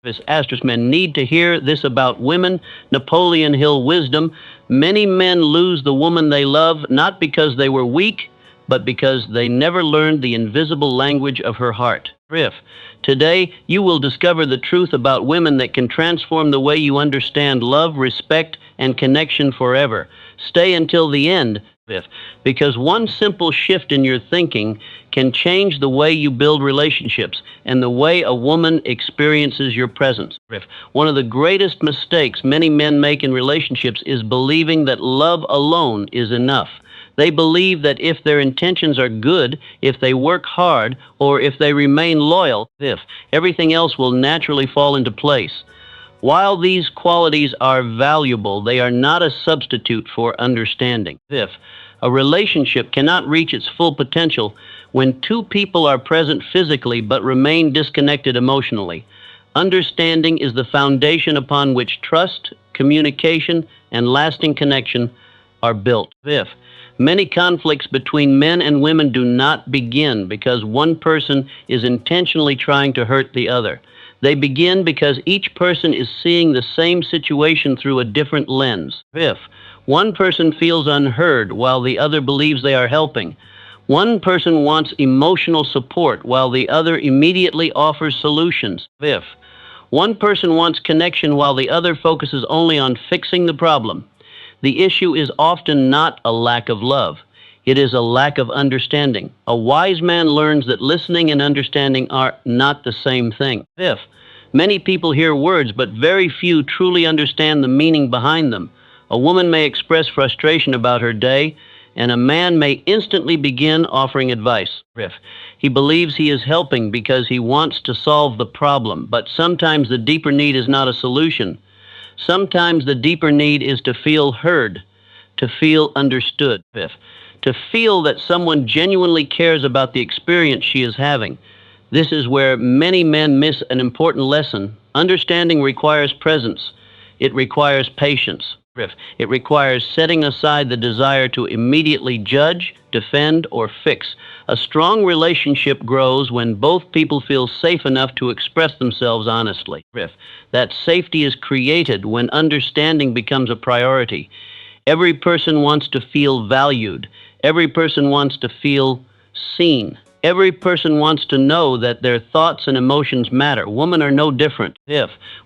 Us men need to hear this about women. Napoleon Hill wisdom. Many men lose the woman they love not because they were weak, but because they never learned the invisible language of her heart. Today, you will discover the truth about women that can transform the way you understand love, respect, and connection forever. Stay until the end, because one simple shift in your thinking can change the way you build relationships and the way a woman experiences your presence. One of the greatest mistakes many men make in relationships is believing that love alone is enough. They believe that if their intentions are good, if they work hard, or if they remain loyal, everything else will naturally fall into place. While these qualities are valuable, they are not a substitute for understanding. A relationship cannot reach its full potential when two people are present physically but remain disconnected emotionally. Understanding is the foundation upon which trust, communication, and lasting connection are built. Many conflicts between men and women do not begin because one person is intentionally trying to hurt the other. They begin because each person is seeing the same situation through a different lens. One person feels unheard while the other believes they are helping. One person wants emotional support while the other immediately offers solutions. One person wants connection while the other focuses only on fixing the problem. The issue is often not a lack of love. It is a lack of understanding. A wise man learns that listening and understanding are not the same thing. Many people hear words, but very few truly understand the meaning behind them. A woman may express frustration about her day, and a man may instantly begin offering advice. He believes he is helping because he wants to solve the problem, but sometimes the deeper need is not a solution. Sometimes the deeper need is to feel heard, to feel understood, to feel that someone genuinely cares about the experience she is having. This is where many men miss an important lesson. Understanding requires presence. It requires patience. It requires setting aside the desire to immediately judge, defend, or fix. A strong relationship grows when both people feel safe enough to express themselves honestly. That safety is created when understanding becomes a priority. Every person wants to feel valued. Every person wants to feel seen. Every person wants to know that their thoughts and emotions matter. Women are no different.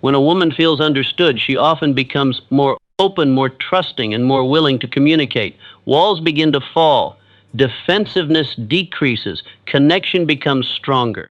When a woman feels understood, she often becomes more open, more trusting, and more willing to communicate. Walls begin to fall. Defensiveness decreases. Connection becomes stronger.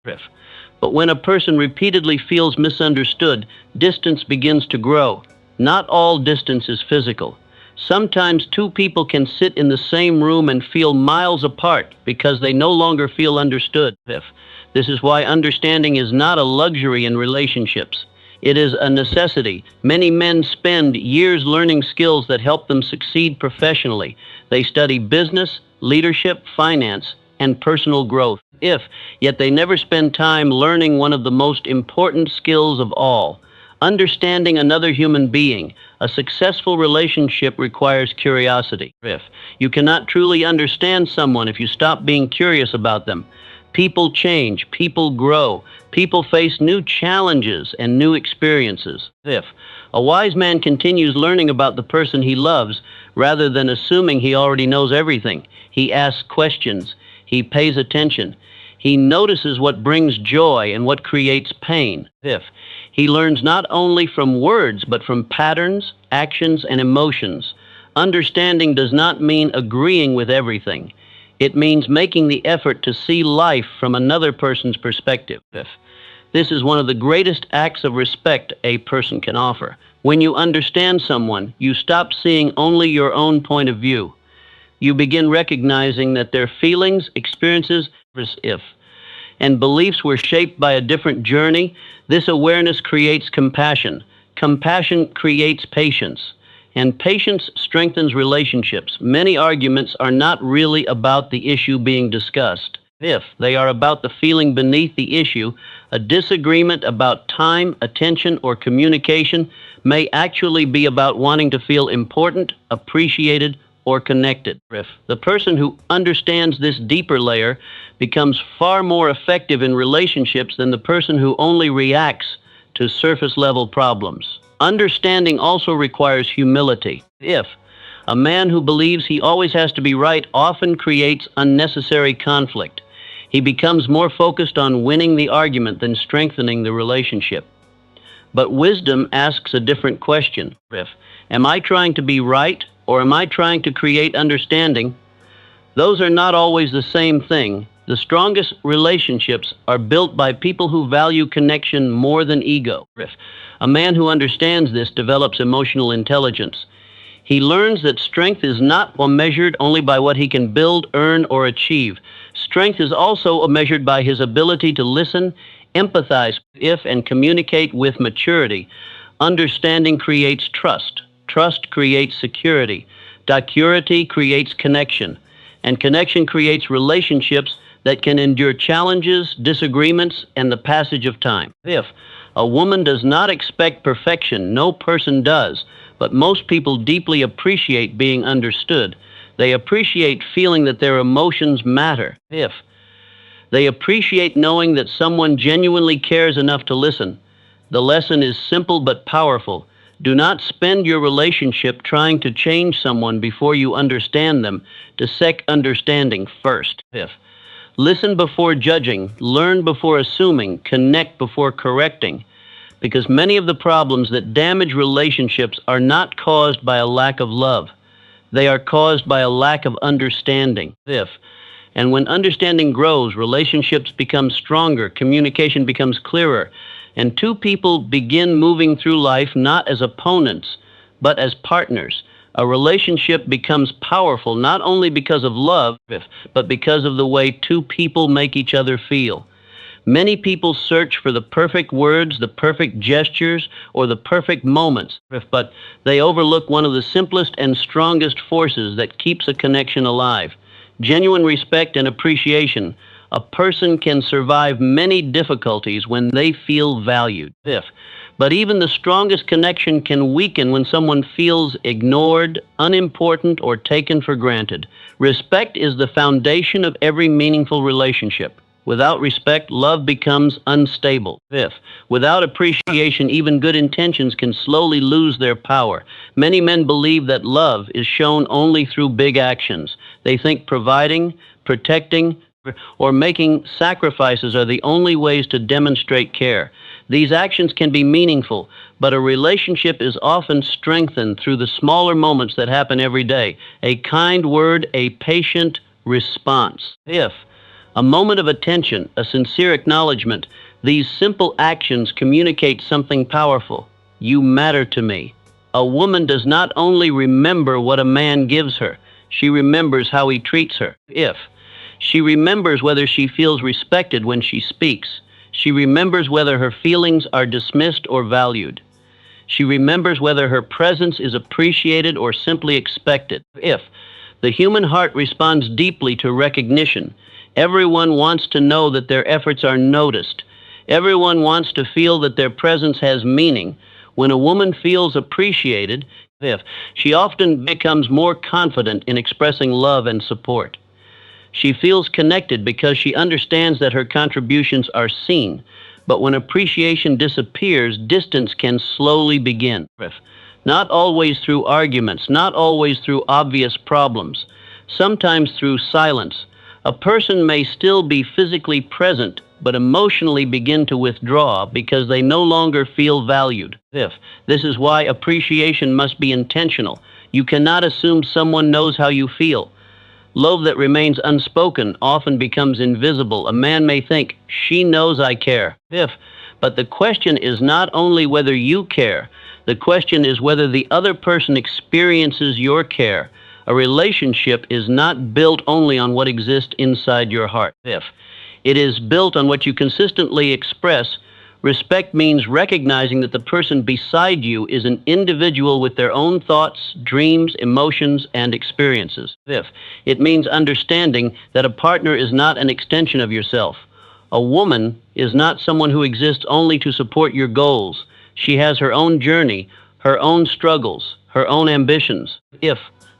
But when a person repeatedly feels misunderstood, distance begins to grow. Not all distance is physical. Sometimes two people can sit in the same room and feel miles apart because they no longer feel understood. This is why understanding is not a luxury in relationships. It is a necessity. Many men spend years learning skills that help them succeed professionally. They study business, leadership, finance, and personal growth. Yet they never spend time learning one of the most important skills of all, understanding another human being. A successful relationship requires curiosity. You cannot truly understand someone if you stop being curious about them. People change, people grow, people face new challenges and new experiences. A wise man continues learning about the person he loves rather than assuming he already knows everything. He asks questions, he pays attention, he notices what brings joy and what creates pain. He learns not only from words but from patterns, actions, and emotions. Understanding does not mean agreeing with everything. It means making the effort to see life from another person's perspective. This is one of the greatest acts of respect a person can offer. When you understand someone, you stop seeing only your own point of view. You begin recognizing that their feelings, experiences, and beliefs were shaped by a different journey. This awareness creates compassion. Compassion creates patience. And patience strengthens relationships. Many arguments are not really about the issue being discussed. They are about the feeling beneath the issue. A disagreement about time, attention, or communication may actually be about wanting to feel important, appreciated, or connected. The person who understands this deeper layer becomes far more effective in relationships than the person who only reacts to surface level problems. Understanding also requires humility. If a man who believes he always has to be right often creates unnecessary conflict. He becomes more focused on winning the argument than strengthening the relationship. But wisdom asks a different question. Am I trying to be right, or am I trying to create understanding? Those are not always the same thing. The strongest relationships are built by people who value connection more than ego. A man who understands this develops emotional intelligence. He learns that strength is not measured only by what he can build, earn, or achieve. Strength is also measured by his ability to listen, empathize and communicate with maturity. Understanding creates trust. Trust creates security. Security creates connection. And connection creates relationships that can endure challenges, disagreements, and the passage of time. If a woman does not expect perfection, no person does, but most people deeply appreciate being understood. They appreciate feeling that their emotions matter. If they appreciate knowing that someone genuinely cares enough to listen. The lesson is simple but powerful. Do not spend your relationship trying to change someone before you understand them. To seek understanding first. If listen before judging, learn before assuming, connect before correcting. Because many of the problems that damage relationships are not caused by a lack of love. They are caused by a lack of understanding. And when understanding grows, relationships become stronger, communication becomes clearer, and two people begin moving through life not as opponents, but as partners. A relationship becomes powerful not only because of love, but because of the way two people make each other feel. Many people search for the perfect words, the perfect gestures, or the perfect moments, but they overlook one of the simplest and strongest forces that keeps a connection alive. Genuine respect and appreciation. A person can survive many difficulties when they feel valued. But even the strongest connection can weaken when someone feels ignored, unimportant, or taken for granted. Respect is the foundation of every meaningful relationship. Without respect, love becomes unstable. Without appreciation, even good intentions can slowly lose their power. Many men believe that love is shown only through big actions. They think providing, protecting, or making sacrifices are the only ways to demonstrate care. These actions can be meaningful, but a relationship is often strengthened through the smaller moments that happen every day. A kind word, a patient response. A moment of attention, a sincere acknowledgement, these simple actions communicate something powerful. You matter to me. A woman does not only remember what a man gives her, she remembers how he treats her. She remembers whether she feels respected when she speaks. She remembers whether her feelings are dismissed or valued. She remembers whether her presence is appreciated or simply expected. The human heart responds deeply to recognition. Everyone wants to know that their efforts are noticed. Everyone wants to feel that their presence has meaning. When a woman feels appreciated, she often becomes more confident in expressing love and support. She feels connected because she understands that her contributions are seen. But when appreciation disappears, distance can slowly begin. Not always through arguments, not always through obvious problems, sometimes through silence. A person may still be physically present, but emotionally begin to withdraw because they no longer feel valued. This is why appreciation must be intentional. You cannot assume someone knows how you feel. Love that remains unspoken often becomes invisible. A man may think, she knows I care. But the question is not only whether you care, the question is whether the other person experiences your care. A relationship is not built only on what exists inside your heart. It is built on what you consistently express. Respect means recognizing that the person beside you is an individual with their own thoughts, dreams, emotions, and experiences. It means understanding that a partner is not an extension of yourself. A woman is not someone who exists only to support your goals. She has her own journey, her own struggles, her own ambitions.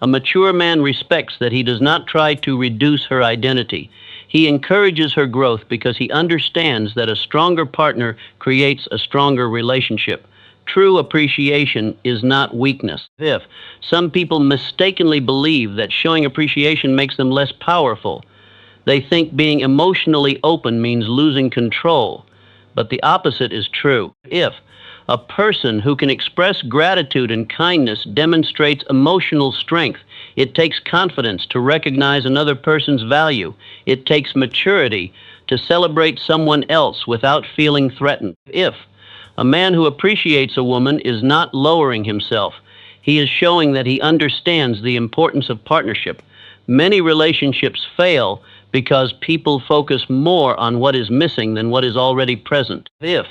A mature man respects that he does not try to reduce her identity. He encourages her growth because he understands that a stronger partner creates a stronger relationship. True appreciation is not weakness. Fifth, some people mistakenly believe that showing appreciation makes them less powerful. They think being emotionally open means losing control, but the opposite is true. If a person who can express gratitude and kindness demonstrates emotional strength, it takes confidence to recognize another person's value. It takes maturity to celebrate someone else without feeling threatened. If a man who appreciates a woman is not lowering himself, he is showing that he understands the importance of partnership. Many relationships fail because people focus more on what is missing than what is already present. If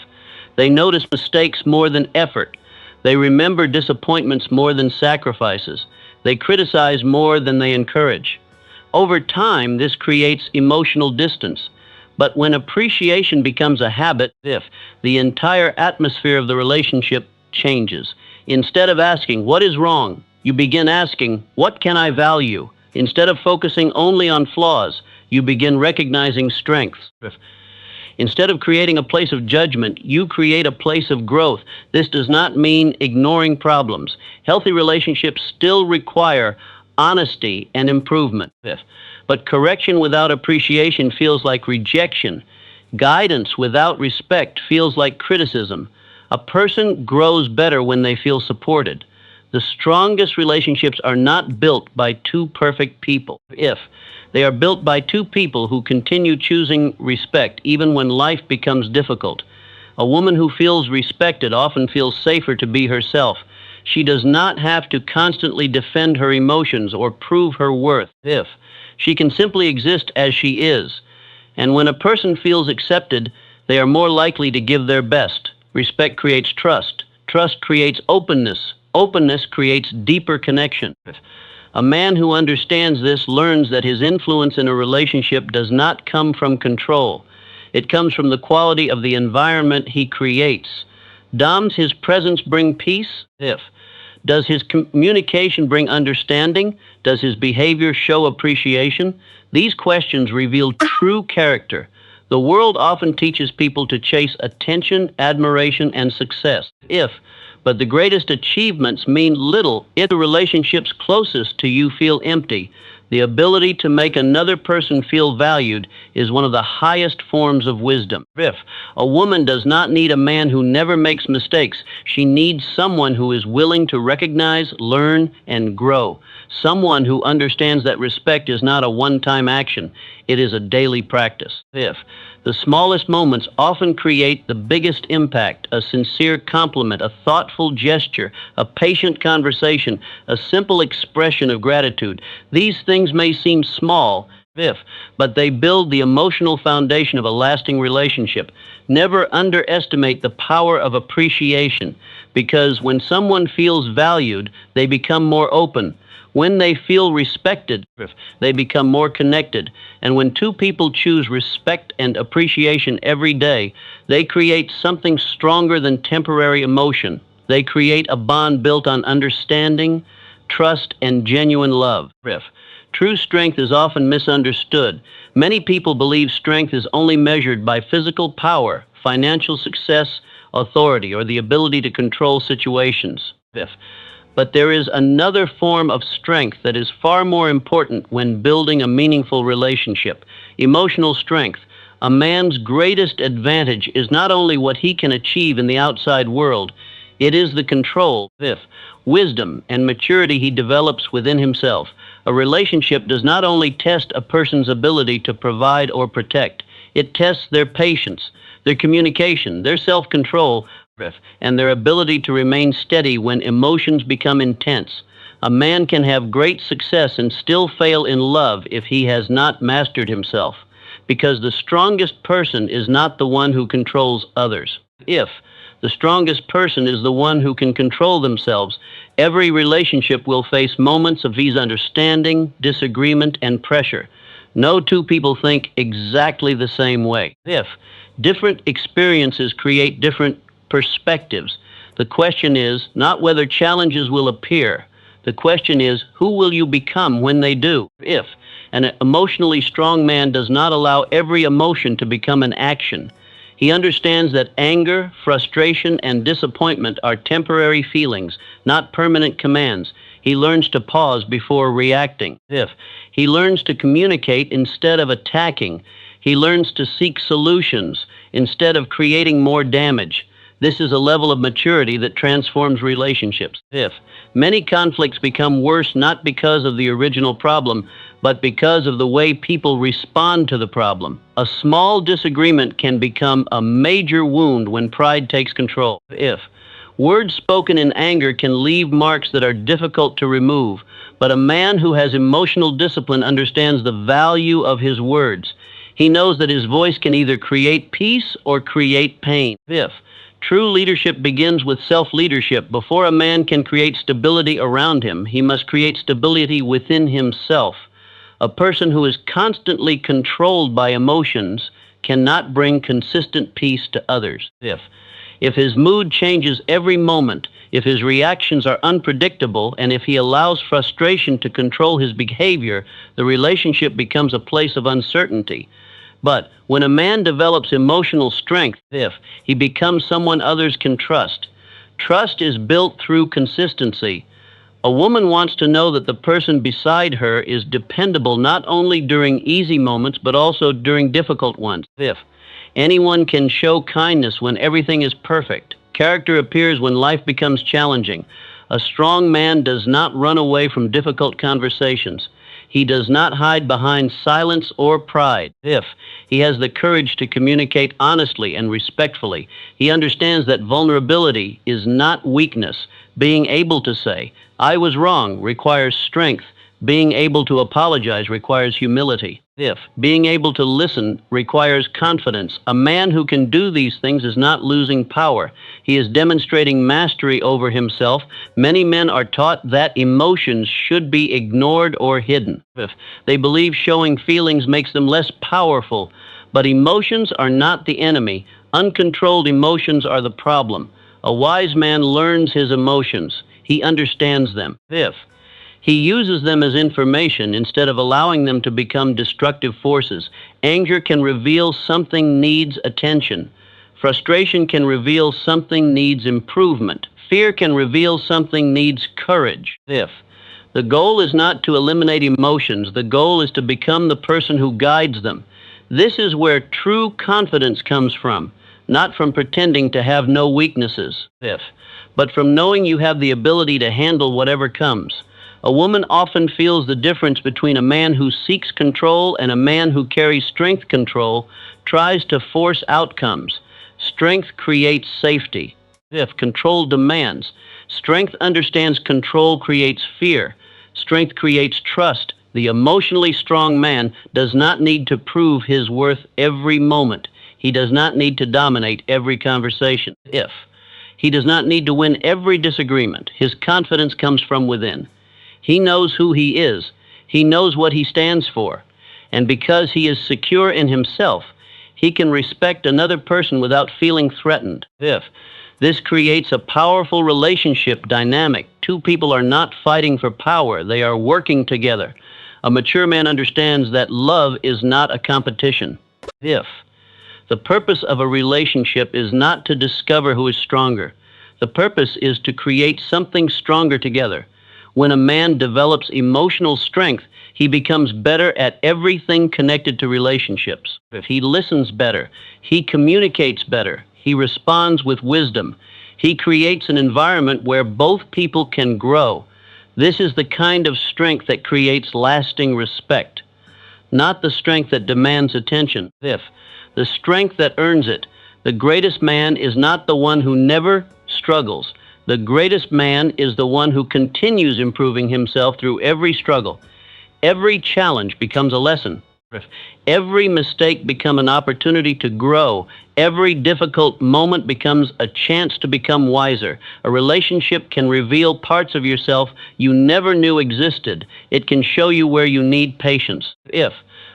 they notice mistakes more than effort, they remember disappointments more than sacrifices, they criticize more than they encourage. Over time, this creates emotional distance. But when appreciation becomes a habit, the entire atmosphere of the relationship changes. Instead of asking, "What is wrong?" you begin asking, "What can I value?" Instead of focusing only on flaws, you begin recognizing strengths. Instead of creating a place of judgment, you create a place of growth. This does not mean ignoring problems. Healthy relationships still require honesty and improvement. But correction without appreciation feels like rejection. Guidance without respect feels like criticism. A person grows better when they feel supported. The strongest relationships are not built by two perfect people. They are built by two people who continue choosing respect even when life becomes difficult. A woman who feels respected often feels safer to be herself. She does not have to constantly defend her emotions or prove her worth. She can simply exist as she is. And when a person feels accepted, they are more likely to give their best. Respect creates trust. Trust creates openness. Openness creates deeper connection. A man who understands this learns that his influence in a relationship does not come from control. It comes from the quality of the environment he creates. Does his presence bring peace? Does his communication bring understanding? Does his behavior show appreciation? These questions reveal true character. The world often teaches people to chase attention, admiration, and success. But the greatest achievements mean little if the relationships closest to you feel empty. The ability to make another person feel valued is one of the highest forms of wisdom. A woman does not need a man who never makes mistakes. She needs someone who is willing to recognize, learn, and grow. Someone who understands that respect is not a one-time action. It is a daily practice. The smallest moments often create the biggest impact. A sincere compliment, a thoughtful gesture, a patient conversation, a simple expression of gratitude. These things may seem small, but they build the emotional foundation of a lasting relationship. Never underestimate the power of appreciation, because when someone feels valued, they become more open. When they feel respected, they become more connected. And when two people choose respect and appreciation every day, they create something stronger than temporary emotion. They create a bond built on understanding, trust, and genuine love. True strength is often misunderstood. Many people believe strength is only measured by physical power, financial success, authority, or the ability to control situations. But there is another form of strength that is far more important when building a meaningful relationship: emotional strength. A man's greatest advantage is not only what he can achieve in the outside world, it is the control, wisdom, and maturity he develops within himself. A relationship does not only test a person's ability to provide or protect, it tests their patience, their communication, their self-control, and their ability to remain steady when emotions become intense. A man can have great success and still fail in love if he has not mastered himself, because the strongest person is not the one who controls others. If the strongest person is the one who can control themselves, every relationship will face moments of misunderstanding, disagreement, and pressure. No two people think exactly the same way. Different experiences create different perspectives. The question is not whether challenges will appear, The question is, who will you become when they do? If an emotionally strong man does not allow every emotion to become an action, he understands that anger, frustration, and disappointment are temporary feelings, not permanent commands. He learns to pause before reacting. If he learns to communicate instead of attacking, he learns to seek solutions instead of creating more damage. This is a level of maturity that transforms relationships. If many conflicts become worse not because of the original problem, but because of the way people respond to the problem. A small disagreement can become a major wound when pride takes control. If words spoken in anger can leave marks that are difficult to remove, but a man who has emotional discipline understands the value of his words. He knows that his voice can either create peace or create pain. If true leadership begins with self-leadership. Before a man can create stability around him, he must create stability within himself. A person who is constantly controlled by emotions cannot bring consistent peace to others. If his mood changes every moment, if his reactions are unpredictable, and if he allows frustration to control his behavior, the relationship becomes a place of uncertainty. But when a man develops emotional strength, if he becomes someone others can trust, trust is built through consistency. A woman wants to know that the person beside her is dependable not only during easy moments, but also during difficult ones. If anyone can show kindness when everything is perfect, character appears when life becomes challenging. A strong man does not run away from difficult conversations. He does not hide behind silence or pride. If he has the courage to communicate honestly and respectfully, he understands that vulnerability is not weakness. Being able to say, "I was wrong," requires strength. Being able to apologize requires humility. If being able to listen requires confidence. A man who can do these things is not losing power. He is demonstrating mastery over himself. Many men are taught that emotions should be ignored or hidden. If they believe showing feelings makes them less powerful, but emotions are not the enemy. Uncontrolled emotions are the problem. A wise man learns his emotions. He understands them. If he uses them as information instead of allowing them to become destructive forces. Anger can reveal something needs attention. Frustration can reveal something needs improvement. Fear can reveal something needs courage. If the goal is not to eliminate emotions, the goal is to become the person who guides them. This is where true confidence comes from, not from pretending to have no weaknesses, but from knowing you have the ability to handle whatever comes. A woman often feels the difference between a man who seeks control and a man who carries strength control, tries to force outcomes. Strength creates safety. If control demands, strength understands control creates fear. Strength creates trust. The emotionally strong man does not need to prove his worth every moment. He does not need to dominate every conversation. If he does not need to win every disagreement, his confidence comes from within. He knows who he is. He knows what he stands for. And because he is secure in himself, he can respect another person without feeling threatened. If this creates a powerful relationship dynamic. Two people are not fighting for power. They are working together. A mature man understands that love is not a competition. If the purpose of a relationship is not to discover who is stronger. The purpose is to create something stronger together. When a man develops emotional strength, he becomes better at everything connected to relationships. If he listens better, he communicates better, he responds with wisdom, he creates an environment where both people can grow. This is the kind of strength that creates lasting respect, not the strength that demands attention. If the strength that earns it. The greatest man is not the one who never struggles. The greatest man is the one who continues improving himself through every struggle. Every challenge becomes a lesson. Every mistake becomes an opportunity to grow. Every difficult moment becomes a chance to become wiser. A relationship can reveal parts of yourself you never knew existed. It can show you where you need patience,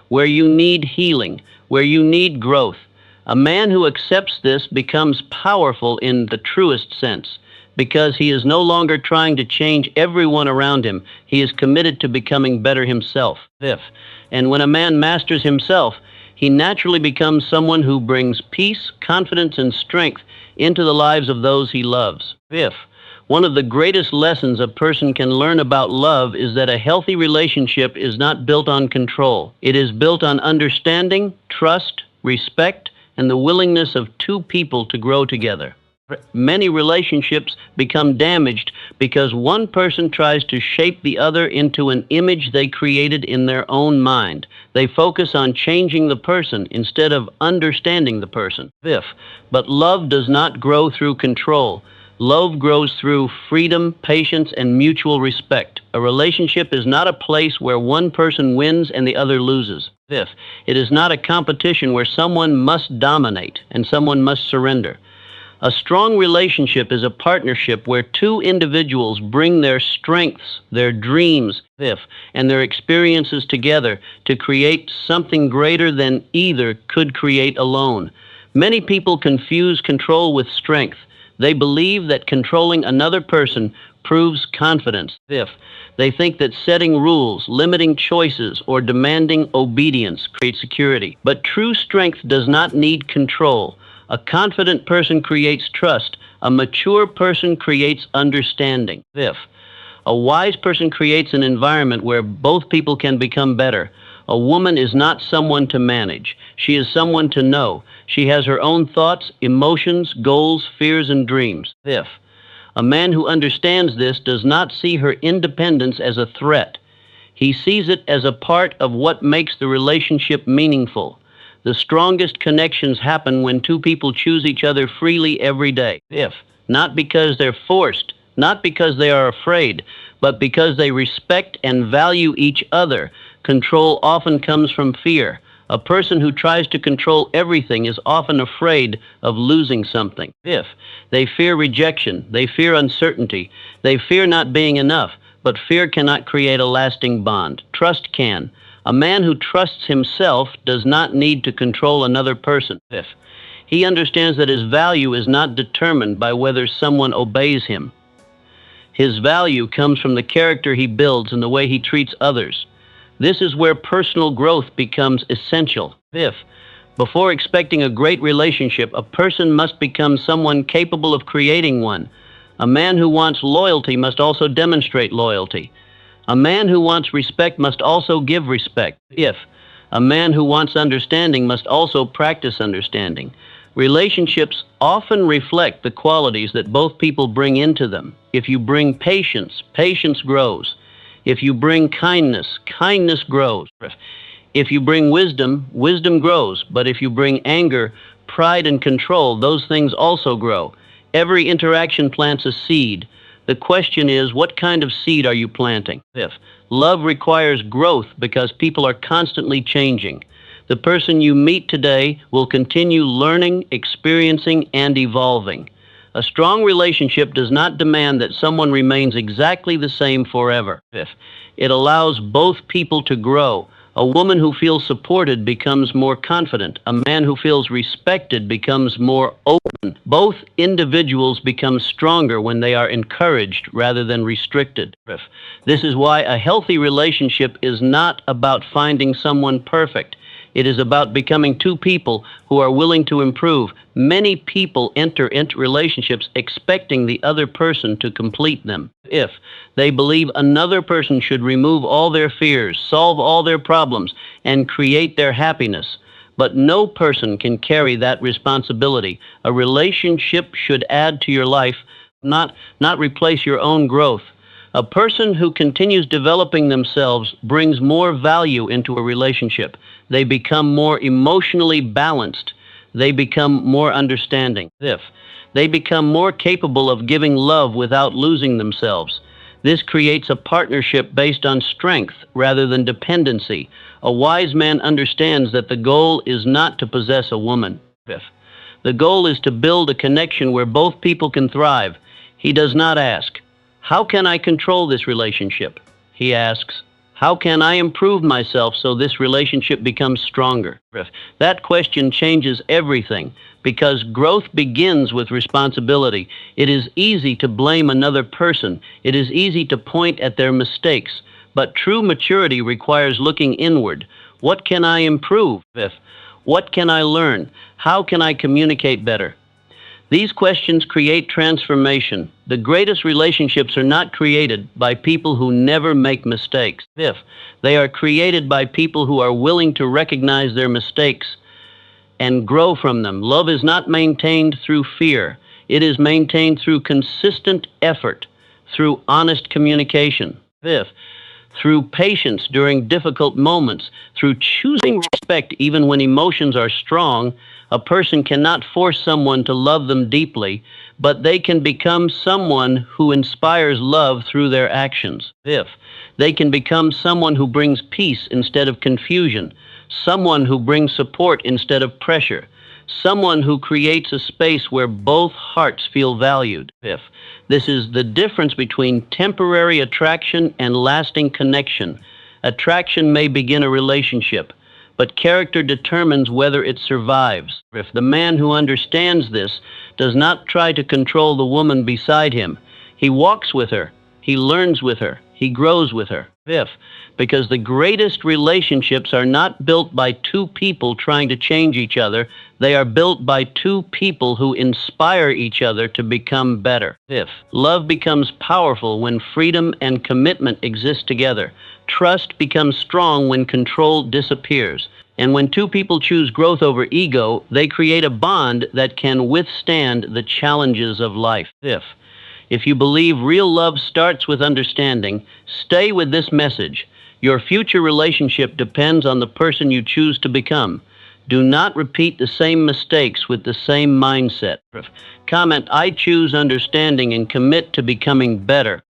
where you need healing, where you need growth. A man who accepts this becomes powerful in the truest sense. because he is no longer trying to change everyone around him. He is committed to becoming better himself. Fifth, and when a man masters himself, he naturally becomes someone who brings peace, confidence, and strength into the lives of those he loves. Fifth, one of the greatest lessons a person can learn about love is that a healthy relationship is not built on control. It is built on understanding, trust, respect, and the willingness of two people to grow together. Many relationships become damaged because one person tries to shape the other into an image they created in their own mind. They focus on changing the person instead of understanding the person. Fifth, but love does not grow through control. Love grows through freedom, patience, and mutual respect. A relationship is not a place where one person wins and the other loses. Fifth, it is not a competition where someone must dominate and someone must surrender. A strong relationship is a partnership where two individuals bring their strengths, their dreams, and their experiences together to create something greater than either could create alone. Many people confuse control with strength. They believe that controlling another person proves confidence. They think that setting rules, limiting choices, or demanding obedience creates security. But true strength does not need control. A confident person creates trust. A mature person creates understanding. A wise person creates an environment where both people can become better. A woman is not someone to manage. She is someone to know. She has her own thoughts, emotions, goals, fears, and dreams. A man who understands this does not see her independence as a threat. He sees it as a part of what makes the relationship meaningful. The strongest connections happen when two people choose each other freely every day. Not because they're forced, not because they are afraid, but because they respect and value each other. Control often comes from fear. A person who tries to control everything is often afraid of losing something. They fear rejection, they fear uncertainty, they fear not being enough, but fear cannot create a lasting bond. Trust can. A man who trusts himself does not need to control another person. He understands that his value is not determined by whether someone obeys him. His value comes from the character he builds and the way he treats others. This is where personal growth becomes essential. Before expecting a great relationship, a person must become someone capable of creating one. A man who wants loyalty must also demonstrate loyalty. A man who wants respect must also give respect. A man who wants understanding must also practice understanding. Relationships often reflect the qualities that both people bring into them. If you bring patience, patience grows. If you bring kindness, kindness grows. If you bring wisdom, wisdom grows. But if you bring anger, pride, and control, those things also grow. Every interaction plants a seed. The question is, what kind of seed are you planting? Love requires growth because people are constantly changing. The person you meet today will continue learning, experiencing, and evolving. A strong relationship does not demand that someone remains exactly the same forever. It allows both people to grow. A woman who feels supported becomes more confident. A man who feels respected becomes more open. Both individuals become stronger when they are encouraged rather than restricted. This is why a healthy relationship is not about finding someone perfect. It is about becoming two people who are willing to improve. Many people enter into relationships expecting the other person to complete them. If they believe another person should remove all their fears, solve all their problems, and create their happiness. But no person can carry that responsibility. A relationship should add to your life, not replace your own growth. A person who continues developing themselves brings more value into a relationship. They become more emotionally balanced. They become more understanding. They become more capable of giving love without losing themselves. This creates a partnership based on strength rather than dependency. A wise man understands that the goal is not to possess a woman. The goal is to build a connection where both people can thrive. He does not ask, "How can I control this relationship?" He asks, "How can I improve myself so this relationship becomes stronger?" That question changes everything Because growth begins with responsibility. It is easy to blame another person. It is easy to point at their mistakes. But true maturity requires looking inward. What can I improve? What can I learn? How can I communicate better? These questions create transformation. The greatest relationships are not created by people who never make mistakes. They are created by people who are willing to recognize their mistakes and grow from them. Love is not maintained through fear. It is maintained through consistent effort, through honest communication. Through patience during difficult moments, through choosing respect even when emotions are strong. A person cannot force someone to love them deeply, but they can become someone who inspires love through their actions. They can become someone who brings peace instead of confusion, someone who brings support instead of pressure, someone who creates a space where both hearts feel valued. This is the difference between temporary attraction and lasting connection. Attraction may begin a relationship, but character determines whether it survives. If the man who understands this does not try to control the woman beside him, he walks with her, he learns with her, he grows with her. Because the greatest relationships are not built by two people trying to change each other. They are built by two people who inspire each other to become better. Love becomes powerful when freedom and commitment exist together. Trust becomes strong when control disappears. And when two people choose growth over ego, they create a bond that can withstand the challenges of life. If you believe real love starts with understanding, stay with this message. Your future relationship depends on the person you choose to become. Do not repeat the same mistakes with the same mindset. Comment, I choose understanding and commit to becoming better.